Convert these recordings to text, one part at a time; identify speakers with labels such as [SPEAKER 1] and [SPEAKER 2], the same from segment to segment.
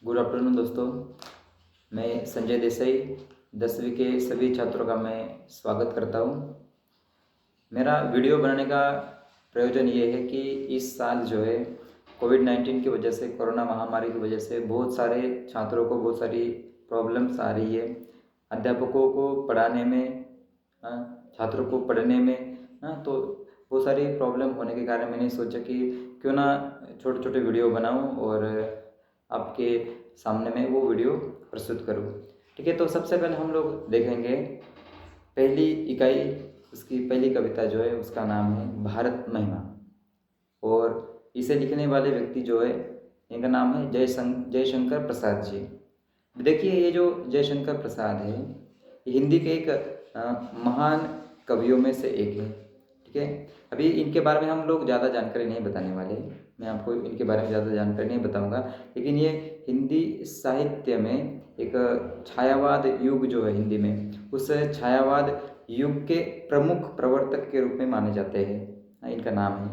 [SPEAKER 1] Good afternoon दोस्तों। मैं संजय देसाई 10वीं के सभी छात्रों का मैं स्वागत करता हूँ। मेरा वीडियो बनाने का प्रयोजन ये है कि इस साल जो है कोविड-19 की वजह से, कोरोना महामारी की वजह से बहुत सारे छात्रों को बहुत सारी प्रॉब्लम्स आ रही है। अध्यापकों को पढ़ाने में, छात्रों को पढ़ने में, तो बहुत सारी प्रॉब्लम होने के कारण मैंने सोचा कि क्यों ना छोटे छोटे वीडियो बनाऊं और आपके सामने में वो वीडियो प्रस्तुत करूं। ठीक है, तो सबसे पहले हम लोग देखेंगे पहली इकाई। उसकी पहली कविता जो है उसका नाम है भारत महिमा, और इसे लिखने वाले व्यक्ति जो है इनका नाम है जयशंकर प्रसाद जी। देखिए, ये जो जयशंकर प्रसाद है ये हिंदी के एक महान कवियों में से एक है। ठीक है, अभी इनके बारे में हम लोग ज़्यादा जानकारी नहीं बताने वाले, मैं आपको इनके बारे में ज़्यादा जानकारी नहीं बताऊंगा। लेकिन ये हिंदी साहित्य में एक छायावाद युग जो है हिंदी में, उस छायावाद युग के प्रमुख प्रवर्तक के रूप में माने जाते हैं, इनका नाम है।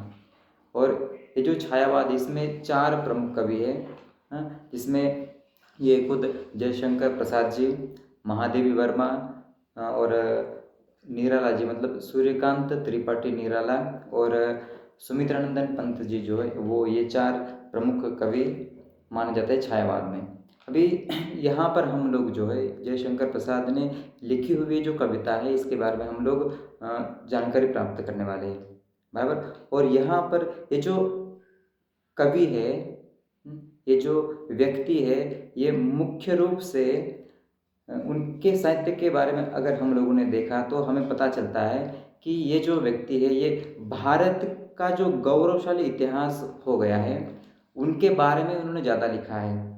[SPEAKER 1] और ये जो छायावाद, इसमें 4 प्रमुख कवि हैं, जिसमें ये खुद जयशंकर प्रसाद जी, महादेवी वर्मा और निराला जी, मतलब सूर्यकांत त्रिपाठी निराला और सुमित्रानंदन पंत जी जो है वो, ये 4 प्रमुख कवि माने जाते हैं छायावाद में। अभी यहाँ पर हम लोग जो है जयशंकर प्रसाद ने लिखी हुई जो कविता है इसके बारे में हम लोग जानकारी प्राप्त करने वाले हैं, बराबर। और यहाँ पर ये जो कवि है, ये जो व्यक्ति है, ये मुख्य रूप से उनके साहित्य के बारे में अगर हम लोगों ने देखा तो हमें पता चलता है कि ये जो व्यक्ति है ये भारत का जो गौरवशाली इतिहास हो गया है उनके बारे में उन्होंने ज़्यादा लिखा है।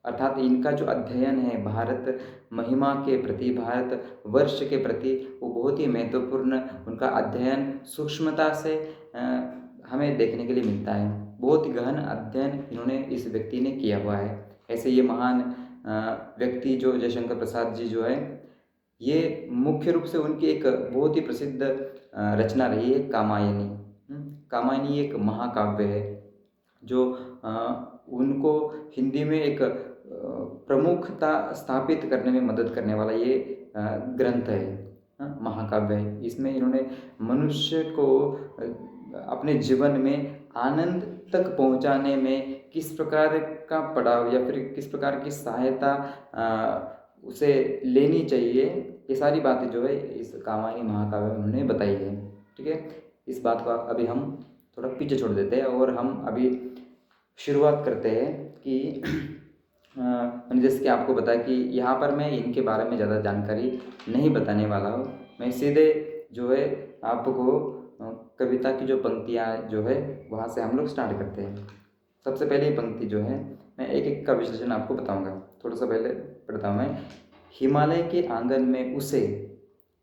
[SPEAKER 1] अर्थात इनका जो अध्ययन है भारत महिमा के प्रति, भारत वर्ष के प्रति, वो बहुत ही महत्वपूर्ण, उनका अध्ययन सूक्ष्मता से हमें देखने के लिए मिलता है। बहुत ही गहन अध्ययन इन्होंने, इस व्यक्ति ने किया हुआ है। ऐसे ये महान व्यक्ति जो जयशंकर प्रसाद जी जो है, ये मुख्य रूप से उनकी एक बहुत ही प्रसिद्ध रचना रही है कामायनी। कामायनी एक महाकाव्य है जो उनको हिंदी में एक प्रमुखता स्थापित करने में मदद करने वाला ये ग्रंथ है, महाकाव्य है। इसमें इन्होंने मनुष्य को अपने जीवन में आनंद तक पहुंचाने में किस प्रकार का पड़ाव या फिर किस प्रकार की सहायता उसे लेनी चाहिए, ये सारी बातें जो है इस कामायनी महाकाव्य में उन्होंने बताई है। ठीक है, इस बात को अभी हम थोड़ा पीछे छोड़ देते हैं और हम अभी शुरुआत करते हैं कि मैंने जैसे कि आपको बताया कि यहाँ पर मैं इनके बारे में ज़्यादा जानकारी नहीं बताने वाला हूँ। मैं सीधे जो है आपको कविता की जो पंक्तियाँ जो है वहाँ से हम लोग स्टार्ट करते हैं। सबसे पहली पंक्ति जो है, मैं एक एक का विश्लेषण आपको बताऊँगा। थोड़ा सा पहले पढ़ता हूँ मैं। हिमालय के आंगन में उसे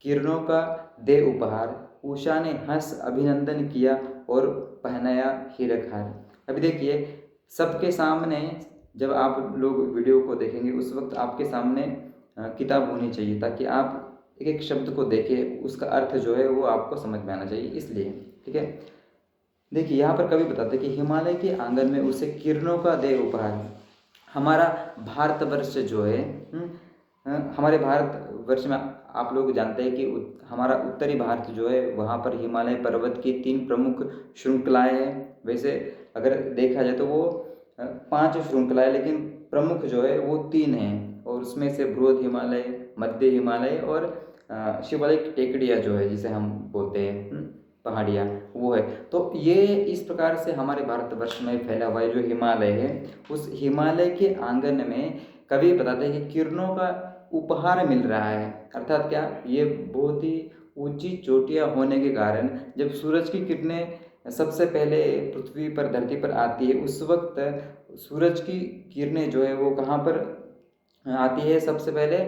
[SPEAKER 1] किरणों का दे उपहार, उषा ने हंस अभिनंदन किया और पहनाया हीरक हार। अभी देखिए, सबके सामने जब आप लोग वीडियो को देखेंगे उस वक्त आपके सामने किताब होनी चाहिए ताकि आप एक एक शब्द को देखें, उसका अर्थ जो है वो आपको समझ में आना चाहिए, इसलिए। ठीक है, देखिए यहाँ पर कवि बताते हैं कि हिमालय के आंगन में उसे किरणों का दे उपहार। हमारा भारतवर्ष जो है, हमारे भारतवर्ष में आप लोग जानते हैं कि हमारा उत्तरी भारत जो है वहाँ पर हिमालय पर्वत की 3 प्रमुख श्रृंखलाएं हैं। वैसे अगर देखा जाए तो वो 5 श्रृंखलाएं, लेकिन प्रमुख जो है वो 3 हैं, और उसमें से बृहद हिमालय, मध्य हिमालय और शिवालिक टेकड़ियाँ जो है जिसे हम बोलते हैं, पहाड़ियाँ, वो है। तो ये इस प्रकार से हमारे भारतवर्ष में फैला हुआ है जो हिमालय है। उस हिमालय के आंगन में कवि बताते हैं कि किरणों का उपहार मिल रहा है। अर्थात क्या, ये बहुत ही ऊंची चोटियाँ होने के कारण जब सूरज की किरणें सबसे पहले पृथ्वी पर, धरती पर आती है, उस वक्त सूरज की किरणें जो है वो कहाँ पर आती है, सबसे पहले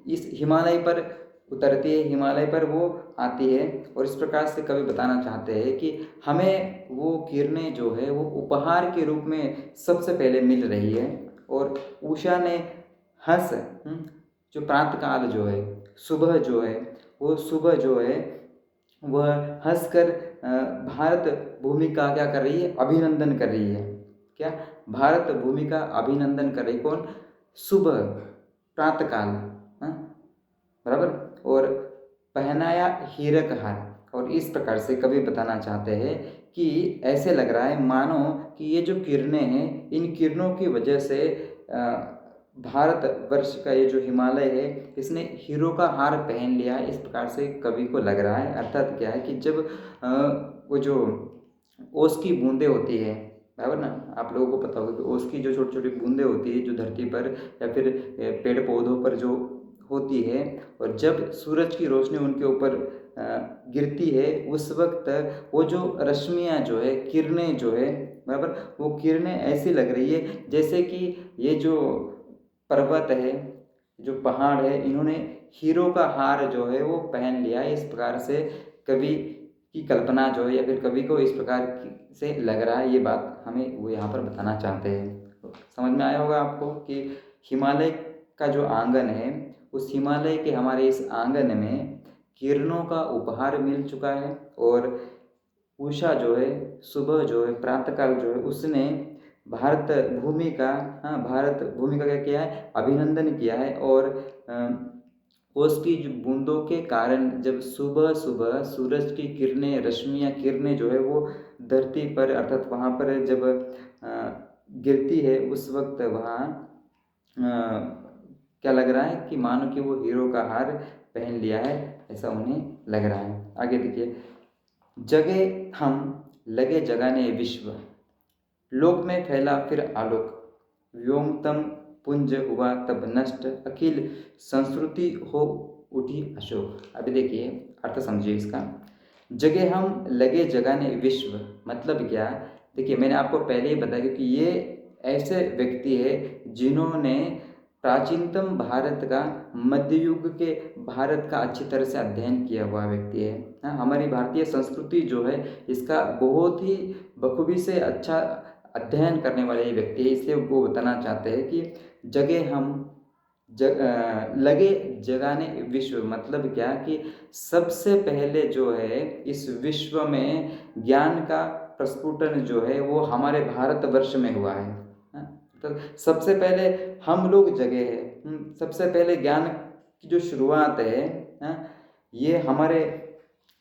[SPEAKER 1] इस हिमालय पर उतरती है, हिमालय पर वो आती है। और इस प्रकार से कवि बताना चाहते हैं कि हमें वो किरणें जो है वो उपहार के रूप में सबसे पहले मिल रही है। और उषा ने हंस, जो प्रातः काल जो है, सुबह जो है, वो सुबह जो है वह हंसकर भारत भूमि का क्या कर रही है, अभिनंदन कर रही है। क्या, भारत भूमि का अभिनंदन करे। कौन, सुबह प्रातःकाल, बराबर। और पहनाया हीरक हार। और इस प्रकार से कवि बताना चाहते हैं कि ऐसे लग रहा है मानो कि ये जो किरणें हैं, इन किरणों की वजह से भारत वर्ष का ये जो हिमालय है इसने हीरो का हार पहन लिया है, इस प्रकार से कवि को लग रहा है। अर्थात क्या है कि जब वो जो ओस की बूंदें होती है, बराबर ना, आप लोगों को पता होगा कि ओस की जो छोटी छोटी बूंदें होती है जो धरती पर या फिर पेड़ पौधों पर जो होती है, और जब सूरज की रोशनी उनके ऊपर गिरती है, उस वक्त वो जो रश्मियाँ जो है, किरणें जो है, बराबर, वो किरणें ऐसी लग रही है जैसे कि ये जो पर्वत है, जो पहाड़ है, इन्होंने हीरो का हार जो है वो पहन लिया है। इस प्रकार से कवि की कल्पना जो है या फिर कवि को इस प्रकार से लग रहा है, ये बात हमें वो यहाँ पर बताना चाहते हैं। समझ में आया होगा आपको कि हिमालय का जो आंगन है, उस हिमालय के हमारे इस आंगन में किरणों का उपहार मिल चुका है। और उषा जो है, सुबह जो है, प्रातःकाल जो है, उसने भारत भूमि का, भारत भूमि का क्या किया है, अभिनंदन किया है। और ओस की जो बूंदों के कारण जब सुबह सुबह सूरज की किरणें, रश्मियाँ, किरणें जो है वो धरती पर अर्थात वहाँ पर जब गिरती है, उस वक्त वहाँ क्या लग रहा है कि मानो कि वो हीरो का हार पहन लिया है, ऐसा उन्हें लग रहा है। आगे देखिए, जगे हम लगे जगाने विश्व, लोक में फैला फिर आलोक, व्योमतम पुंज हुआ तब नष्ट, अखिल संस्कृति हो उठी अशोक। अभी देखिए अर्थ समझिए इसका। जगह हम लगे जगाने विश्व मतलब क्या, देखिए मैंने आपको पहले ही बताया क्योंकि ये ऐसे व्यक्ति है जिन्होंने प्राचीनतम भारत का, मध्य युग के भारत का अच्छी तरह से अध्ययन किया हुआ व्यक्ति है। हमारी भारतीय संस्कृति जो है इसका बहुत ही बखूबी से अच्छा अध्ययन करने वाले ये व्यक्ति है। इसलिए वो बताना चाहते हैं कि जगह हम लगे जगाने विश्व मतलब क्या कि सबसे पहले जो है इस विश्व में ज्ञान का प्रस्फुटन जो है वो हमारे भारतवर्ष में हुआ है। तो सबसे पहले हम लोग जगे हैं, सबसे पहले ज्ञान की जो शुरुआत है ये हमारे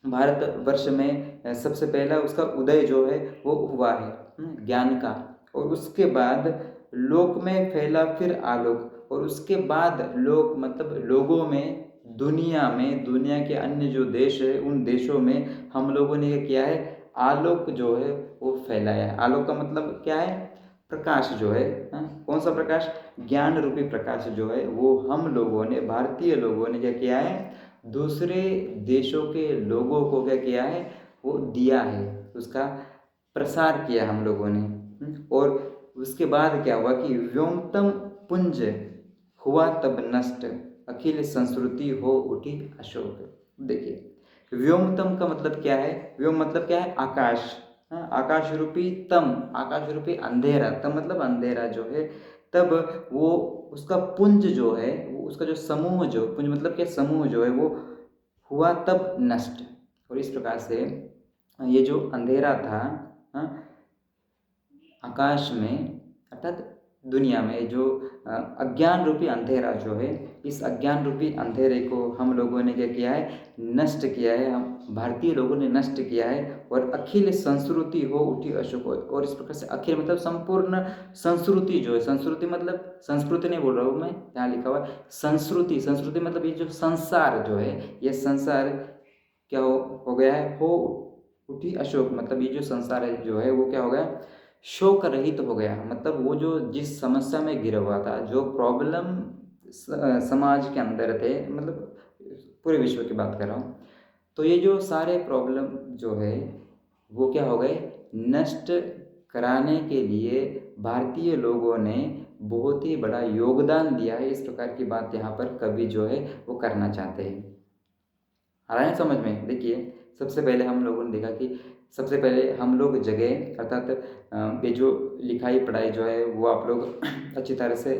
[SPEAKER 1] भारतवर्ष में सबसे पहला उसका उदय जो है वो हुआ है ज्ञान का। और उसके बाद लोक में फैला फिर आलोक, और उसके बाद लोक मतलब लोगों में, दुनिया में, दुनिया के अन्य जो देश है उन देशों में हम लोगों ने क्या किया है, आलोक जो है वो फैलाया है। आलोक का मतलब क्या है, प्रकाश जो है, कौन सा प्रकाश, ज्ञान रूपी प्रकाश जो है वो हम लोगों ने, भारतीय लोगों ने क्या किया है, दूसरे देशों के लोगों को क्या किया है, वो दिया है, उसका प्रसार किया हम लोगों ने। और उसके बाद क्या हुआ कि व्योमतम पुंज हुआ तब नष्ट, अखिल संस्कृति हो उठी अशोक। देखिए व्योमतम का मतलब क्या है, व्योम मतलब क्या है, आकाश, आकाश रूपी तम, आकाश रूपी अंधेरा, तम मतलब अंधेरा जो है, तब वो उसका पुंज जो है, वो उसका जो समूह, जो पुंज मतलब क्या, समूह जो है वो हुआ तब नष्ट। और इस प्रकार से ये जो अंधेरा था आकाश में अर्थात दुनिया में, जो अज्ञान रूपी अंधेरा जो है, इस अज्ञान रूपी अंधेरे को हम लोगों ने क्या किया है, नष्ट किया है, हम भारतीय लोगों ने नष्ट किया है। और अखिल संस्कृति हो उठी अशोक। और इस प्रकार से अखिल मतलब संपूर्ण संस्कृति जो है, संस्कृति मतलब संस्कृति नहीं बोल रहा हूँ मैं, यहाँ लिखा हुआ है संस्कृति, संस्कृति मतलब ये जो संसार जो है, ये संसार क्या हो गया है, हो उठी अशोक मतलब ये जो संसार है जो है वो क्या हो गया, शोक रहित हो गया। मतलब वो जो जिस समस्या में गिरा हुआ था, जो प्रॉब्लम समाज के अंदर थे, मतलब पूरे विश्व की बात कर रहा हूँ, तो ये जो सारे प्रॉब्लम जो है वो क्या हो गए, नष्ट कराने के लिए भारतीय लोगों ने बहुत ही बड़ा योगदान दिया है। इस प्रकार की बात यहाँ पर कवि जो है वो करना चाहते हैं। आ रहा है समझ में। देखिए सबसे पहले हम लोगों ने देखा कि सबसे पहले हम लोग जगह अर्थात ये जो लिखाई पढ़ाई जो है वो आप लोग अच्छी तरह से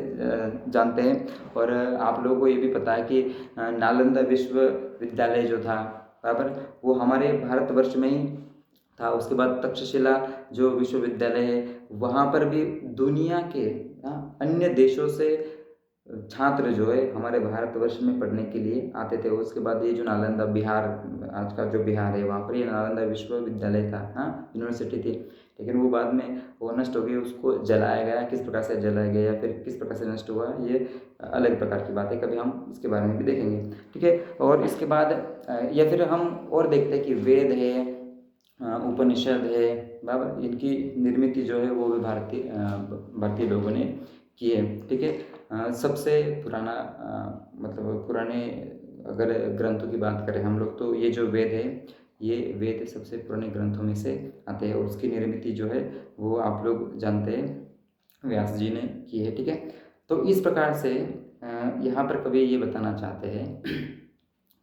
[SPEAKER 1] जानते हैं। और आप लोगों को ये भी पता है कि नालंदा विश्वविद्यालय जो था, बराबर, वो हमारे भारतवर्ष में ही था। उसके बाद तक्षशिला जो विश्वविद्यालय है वहाँ पर भी दुनिया के अन्य देशों से छात्र जो है हमारे भारतवर्ष में पढ़ने के लिए आते थे। उसके बाद ये जो नालंदा बिहार, आज का जो बिहार है, वहाँ पर ये नालंदा विश्वविद्यालय था, यूनिवर्सिटी थी, लेकिन वो बाद में वो नष्ट हो गई, उसको जलाया गया। किस प्रकार से जलाया गया या फिर किस प्रकार से नष्ट हुआ, ये अलग प्रकार की बात है, कभी हम इसके बारे में भी देखेंगे, ठीक है। और इसके बाद या फिर हम और देखते हैं कि वेद है, उपनिषद है, बराबर, इनकी निर्मित जो है वो भी भारतीय लोगों ने की है, ठीक है। सबसे पुराना मतलब पुराने अगर ग्रंथों की बात करें हम लोग, तो ये जो वेद है, ये वेद सबसे पुराने ग्रंथों में से आते हैं, और उसकी निर्मित जो है वो आप लोग जानते हैं व्यास जी ने की है, ठीक है। तो इस प्रकार से यहाँ पर कवि ये बताना चाहते हैं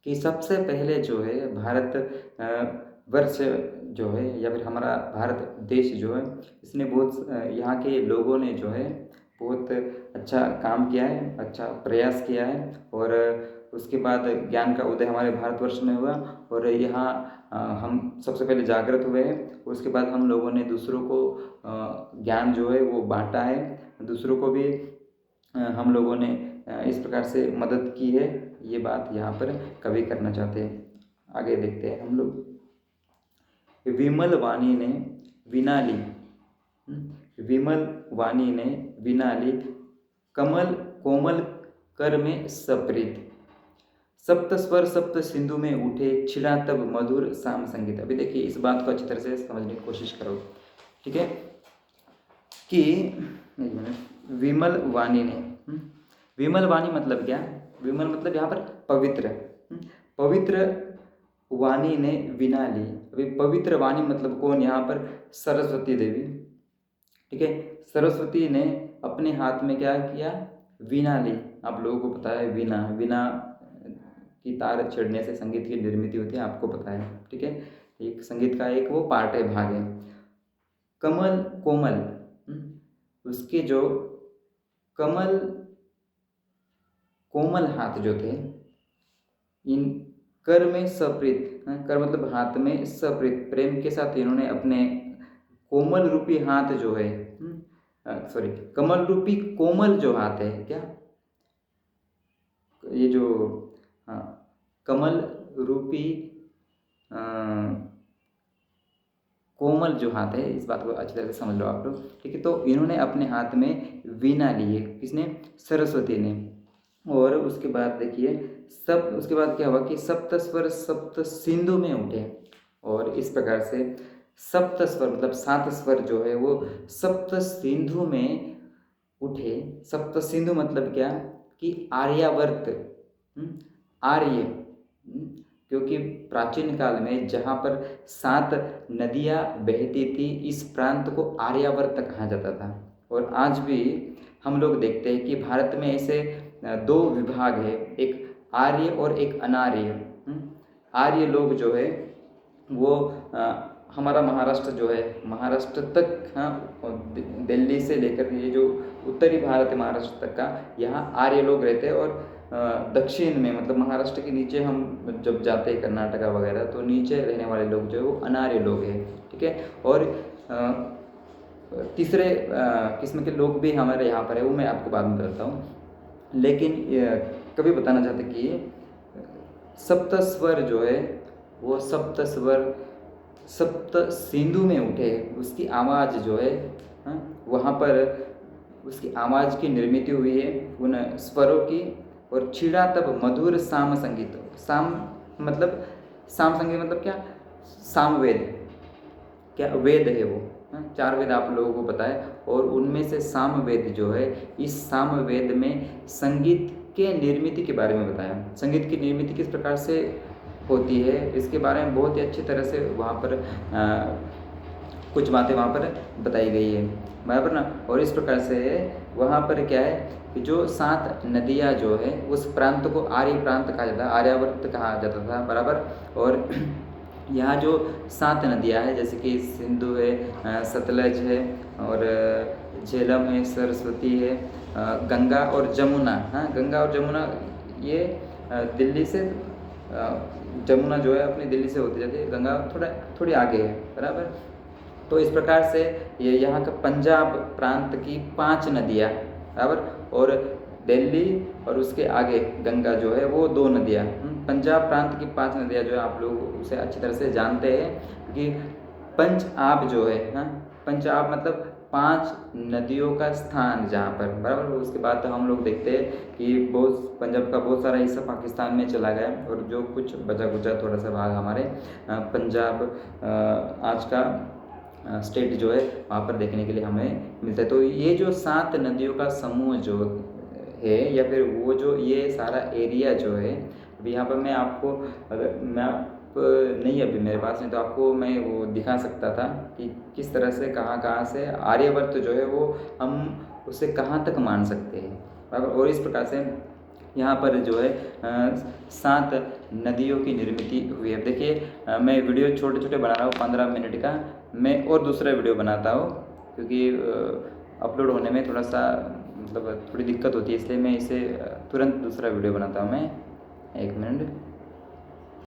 [SPEAKER 1] कि सबसे पहले जो है भारत वर्ष जो है या फिर हमारा भारत देश जो है, इसने बहुत यहाँ के लोगों ने जो है बहुत अच्छा काम किया है, अच्छा प्रयास किया है, और उसके बाद ज्ञान का उदय हमारे भारतवर्ष में हुआ, और यहाँ हम सबसे पहले जागृत हुए हैं। उसके बाद हम लोगों ने दूसरों को ज्ञान जो है वो बांटा है, दूसरों को भी हम लोगों ने इस प्रकार से मदद की है। ये बात यहाँ पर कवि करना चाहते हैं। आगे देखते हैं हम लोग। विमल वाणी ने विना ली, विमल वाणी ने विना ली, कमल कोमल कर में सप्रीत, सप्त स्वर सप्त सिंधु में उठे, छिड़ा तब मधुर साम संगीत। अभी देखिए इस बात को अच्छी तरह से समझने की कोशिश करो, ठीक है, कि विमल वाणी ने, विमल वाणी मतलब क्या? विमल मतलब यहाँ पर पवित्र, पवित्र वाणी ने वीणा ली। अभी पवित्र वाणी मतलब कौन? यहाँ पर सरस्वती देवी, ठीक है। सरस्वती ने अपने हाथ में क्या किया? वीणा ली। आप लोगों को पता है वीणा, वीणा की तार छेड़ने से संगीत की निर्मित होती है, आपको पता है, ठीक है। एक संगीत का एक वो पार्ट है, भाग है। कमल कोमल, उसके जो कमल कोमल हाथ जो थे, इन कर में सप्रीत, कर मतलब हाथ में, सप्रीत प्रेम के साथ इन्होंने अपने कोमल रूपी हाथ जो है, सॉरी, कमल रूपी कोमल जो हाथ है, क्या ये जो कमल रूपी कोमल जो हाथ है, इस बात को अच्छी तरह से समझ लो आप लोग, ठीक है। तो इन्होंने अपने हाथ में वीणा ली है, किसने? सरस्वती ने। और उसके बाद देखिए सब, उसके बाद क्या हुआ कि सप्त स्वर सप्त सिंधु में उठे, और इस प्रकार से सप्त स्वर मतलब 7 स्वर जो है वो सप्त सिंधु में उठे। सप्त सिंधु मतलब क्या? कि आर्यावर्त, आर्य, क्योंकि प्राचीन काल में जहाँ पर 7 नदियाँ बहती थी, इस प्रांत को आर्यावर्त कहा जाता था। और आज भी हम लोग देखते हैं कि भारत में ऐसे 2 विभाग है, एक आर्य और एक अनार्य। आर्य लोग जो है वो हमारा महाराष्ट्र जो है, महाराष्ट्र तक, दिल्ली से लेकर ये जो उत्तरी भारत है महाराष्ट्र तक का, यहाँ आर्य लोग रहते हैं। और दक्षिण में मतलब महाराष्ट्र के नीचे हम जब जाते हैं कर्नाटका वगैरह, तो नीचे रहने वाले लोग जो है वो अनार्य लोग हैं, ठीक है। और तीसरे किस्म के लोग भी हमारे यहाँ पर है, वो मैं आपको बाद में बताता हूँ। लेकिन कभी बताना चाहते कि सप्त स्वर जो है वो सप्त स्वर सप्त सिंधु में उठे, उसकी आवाज़ जो है वहाँ पर उसकी आवाज़ की निर्मित हुई है उन स्वरों की। और छिड़ा तब मधुर साम संगीत, साम मतलब, साम संगीत मतलब क्या? सामवेद, क्या वेद है वो, 4 वेद आप लोगों को पता है। और उनमें से सामवेद जो है, इस सामवेद में संगीत के निर्मित के बारे में बताया। संगीत की निर्मित किस प्रकार से होती है, इसके बारे में बहुत ही अच्छी तरह से वहाँ पर कुछ बातें वहाँ पर बताई गई है, बराबर ना। और इस प्रकार से वहाँ पर क्या है कि जो 7 नदियाँ जो है, उस प्रांत को आर्य प्रांत कहा जाता है, आर्यावर्त कहा जाता था, बराबर। और यहाँ जो 7 नदियाँ हैं, जैसे कि सिंधु है, सतलज है, और झेलम है, सरस्वती है, गंगा और जमुना। गंगा और जमुना ये दिल्ली से, जमुना जो है अपनी दिल्ली से होती जाती है, गंगा थोड़ी आगे है, बराबर। तो इस प्रकार से ये यहाँ का पंजाब प्रांत की 5 नदियाँ बराबर, और दिल्ली और उसके आगे गंगा जो है वो 2 नदियाँ। पंजाब प्रांत की 5 नदियाँ जो है आप लोग उसे अच्छी तरह से जानते हैं, क्योंकि पंच आप जो है, हाँ, पंच आप मतलब 5 नदियों का स्थान जहाँ पर बराबर। उसके बाद तो हम लोग देखते हैं कि बहुत पंजाब का बहुत सारा हिस्सा पाकिस्तान में चला गया, और जो कुछ बचा कुचा थोड़ा सा भाग हमारे पंजाब आज का स्टेट जो है वहाँ पर देखने के लिए हमें मिलता है। तो ये जो 7 नदियों का समूह जो है, या फिर वो जो ये सारा एरिया जो है, अभी यहाँ पर मैं आपको, अगर मैप नहीं अभी मेरे पास नहीं, तो आपको मैं वो दिखा सकता था कि किस तरह से कहाँ से आर्यवर्त जो है वो हम उसे कहाँ तक मान सकते हैं बराबर। और इस प्रकार से यहाँ पर जो है 7 नदियों की निर्मिति हुई है। देखिए मैं वीडियो छोटे छोटे बना रहा हूँ 15 मिनट का, मैं और दूसरा वीडियो बनाता हूँ, क्योंकि अपलोड होने में थोड़ा सा मतलब थोड़ी दिक्कत होती है, इसलिए मैं इसे तुरंत दूसरा वीडियो बनाता हूँ। मैं 1 मिनट।